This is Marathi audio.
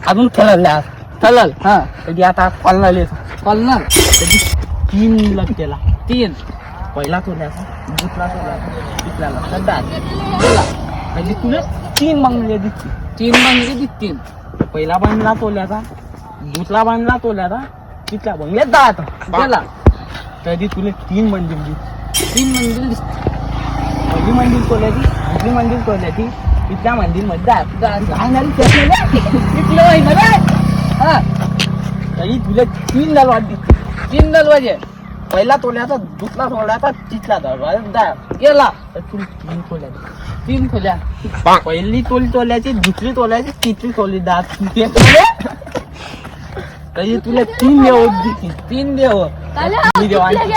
अजून चलल हा कधी आता कॉलनाले कॉलनार कधी 3 लग केला 3 पहिला तोल्याचा दुसरा तोल्याचा तिसऱ्याला सध्या बोला म्हणजे तुला 3 बांगले दिसतील 3 बांगले दिसतील पहिला बांधला तोल्याचा दुसरा बांधला तोल्याचा तिसरा बांगले दात गेला कधी तुला 3 मंदिर दिसतील 3 मंदिर दिसतील पहिली मंदिर तोल्याची दुसरी मंदिर तोल्याची तिसऱ्या मंदिर मध्ये तरी तुला 3 दरवाजे दिसतील 3 दरवाजे पहिला तोल्याचा दुसरा तोल्याचा तिसरा दरवाजा गेला तर तुला 3 खोल्या 3 खोल्या पहिली तोल्याची दुसरी तोल्याची तिसरी तोली दात तरी तुला 3 देव दिसतील 3 देव देवांची